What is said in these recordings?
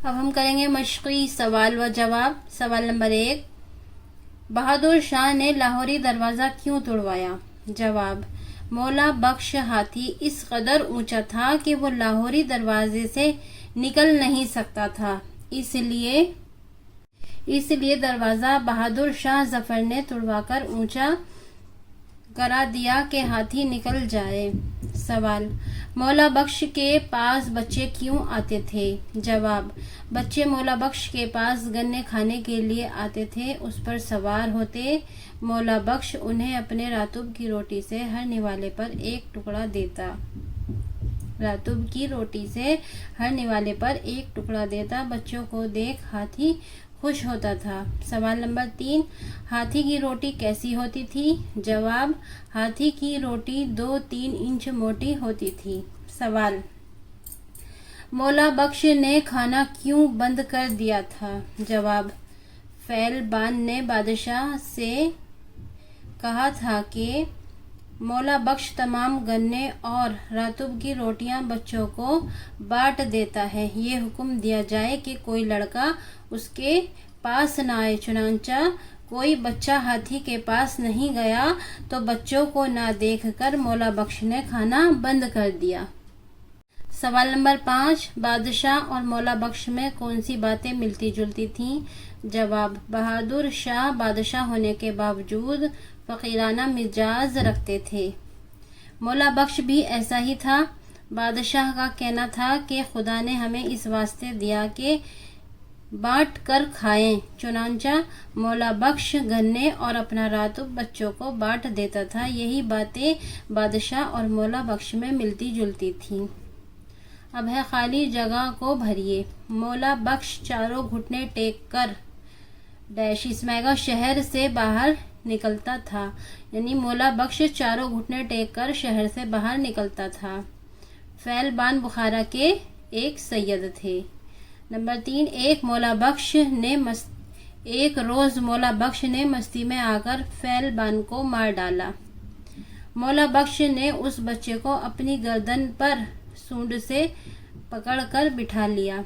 اب ہم کریں گے مشقی سوال و جواب۔ سوال نمبر 1، بہادر شاہ نے لاہوری دروازہ کیوں توڑوایا؟ جواب، مولا بخش ہاتھی اس قدر اونچا تھا کہ وہ لاہوری دروازے سے نکل نہیں سکتا تھا، اس لیے دروازہ بہادر شاہ ظفر نے توڑوا کر اونچا کرا دیا کہ ہاتھی نکل جائے۔ سوال، مولا بخش کے پاس بچے کیوں آتے تھے؟ جواب، بچے مولا بخش کے پاس گنے کھانے کے لیے آتے تھے، اس پر سوار ہوتے، مولا بخش انہیں اپنے راتب کی روٹی سے ہر نوالے پر ایک ٹکڑا دیتا، بچوں کو دیکھ ہاتھی خوش ہوتا تھا۔ سوال نمبر 3، ہاتھی کی روٹی کیسی ہوتی تھی؟ جواب، ہاتھی کی روٹی 2-3 انچ موٹی ہوتی تھی۔ سوال، مولا بخش نے کھانا کیوں بند کر دیا تھا؟ جواب، فیل بان نے بادشاہ سے کہا تھا کہ مولا بخش تمام گنے اور راتب کی روٹیاں بچوں کو بانٹ دیتا ہے، یہ حکم دیا جائے کہ کوئی لڑکا اس کے پاس نہ آئے۔ چنانچہ کوئی بچہ ہاتھی کے پاس نہیں گیا تو بچوں کو نہ دیکھ کر مولا بخش نے کھانا بند کر دیا۔ سوال نمبر 5، بادشاہ اور مولا بخش میں کون سی باتیں ملتی جلتی تھیں؟ جواب، بہادر شاہ بادشاہ ہونے کے باوجود فقیرانہ مزاج رکھتے تھے، مولا بخش بھی ایسا ہی تھا۔ بادشاہ کا کہنا تھا کہ خدا نے ہمیں اس واسطے دیا کہ بانٹ کر کھائیں، چنانچہ مولا بخش گنے اور اپنا راتب بچوں کو بانٹ دیتا تھا۔ یہی باتیں بادشاہ اور مولا بخش میں ملتی جلتی تھیں۔ اب ہے خالی جگہ کو بھریے۔ مولا بخش چاروں گھٹنے ٹیک کر اس میں آئے گا شہر سے باہر نکلتا تھا، یعنی مولا بخش چاروں گھٹنے ٹیک کر شہر سے باہر نکلتا تھا۔ فیل بان بخارا کے ایک سید تھے۔ نمبر 3، ایک روز مولا بخش نے مستی میں آ کر فیل بان کو مار ڈالا۔ مولا بخش نے اس بچے کو اپنی گردن پر سونڈ سے پکڑ کر بٹھا لیا۔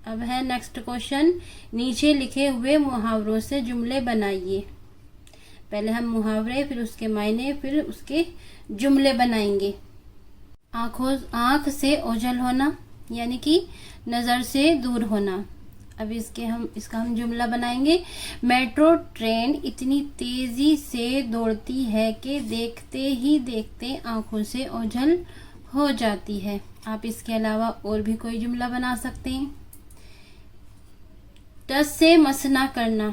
اب ہے نیکسٹ کوشچن، نیچے لکھے ہوئے محاوروں سے جملے بنائیے۔ پہلے ہم محاورے، پھر اس کے معنی، پھر اس کے جملے بنائیں گے۔ آنکھ سے اوجھل ہونا یعنی کہ نظر سے دور ہونا۔ اب اس کا ہم جملہ بنائیں گے۔ میٹرو ٹرین اتنی تیزی سے دوڑتی ہے کہ دیکھتے ہی دیکھتے آنکھوں سے اوجھل ہو جاتی ہے۔ آپ اس کے علاوہ اور بھی کوئی جملہ بنا سکتے ہیں۔ ٹس سے مس نہ کرنا،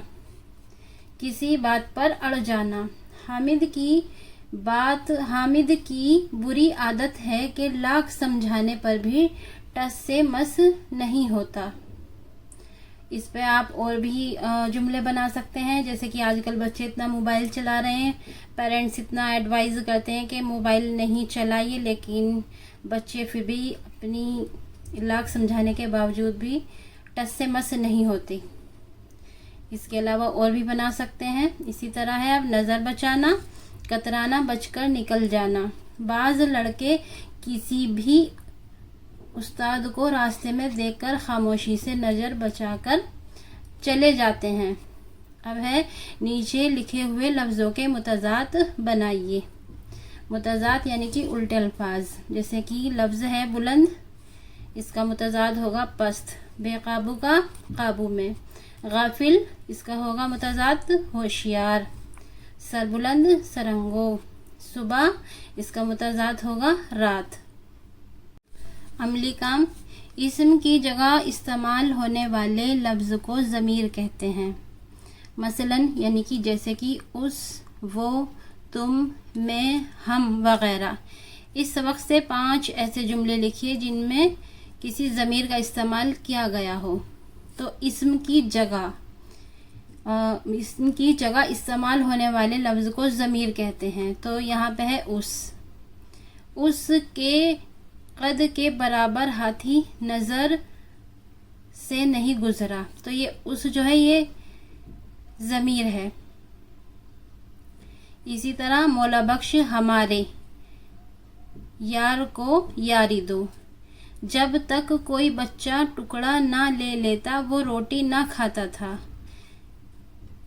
کسی بات پر اڑ جانا۔ حامد کی بری عادت ہے کہ لاکھ سمجھانے پر بھی ٹس سے مس نہیں ہوتا۔ اس پہ آپ اور بھی جملے بنا سکتے ہیں، جیسے کہ آج کل بچے اتنا موبائل چلا رہے ہیں، پیرنٹس اتنا ایڈوائز کرتے ہیں کہ موبائل نہیں چلائیے، لیکن بچے پھر بھی اپنی لاکھ سمجھانے کے باوجود بھی ٹس سے مس نہیں ہوتے۔ اس کے علاوہ اور بھی بنا سکتے ہیں۔ اسی طرح ہے اب نظر بچانا، کترانا بچ کر نکل جانا۔ بعض لڑکے کسی بھی استاد کو راستے میں دیکھ کر خاموشی سے نظر بچا کر چلے جاتے ہیں۔ اب ہے نیچے لکھے ہوئے لفظوں کے متضاد بنائیے۔ متضاد یعنی کہ الٹے الفاظ، جیسے کہ لفظ ہے بلند، اس کا متضاد ہوگا پست۔ بے قابو کا قابو میں۔ غافل، اس کا ہوگا متضاد ہوشیار۔ سربلند سرنگو۔ صبح، اس کا متضاد ہوگا رات۔ عملی کام، اسم کی جگہ استعمال ہونے والے لفظ کو ضمیر کہتے ہیں۔ مثلاً یعنی کہ جیسے کہ اس، وہ، تم، میں، ہم وغیرہ۔ اس سبق سے 5 ایسے جملے لکھیے جن میں کسی ضمیر کا استعمال کیا گیا ہو۔ تو اسم کی جگہ استعمال ہونے والے لفظ کو ضمیر کہتے ہیں۔ تو یہاں پہ ہے اس کے قد کے برابر ہاتھی نظر سے نہیں گزرا، تو یہ اس جو ہے یہ ضمیر ہے۔ اسی طرح مولا بخش ہمارے، یار کو یاری دو، جب تک کوئی بچہ ٹکڑا نہ لے لیتا وہ روٹی نہ کھاتا تھا۔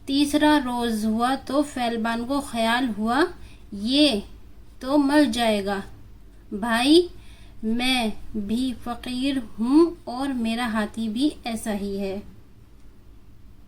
تیسرا روز ہوا تو فیلبان کو خیال ہوا یہ تو مر جائے گا۔ بھائی میں بھی فقیر ہوں اور میرا ہاتھی بھی ایسا ہی ہے۔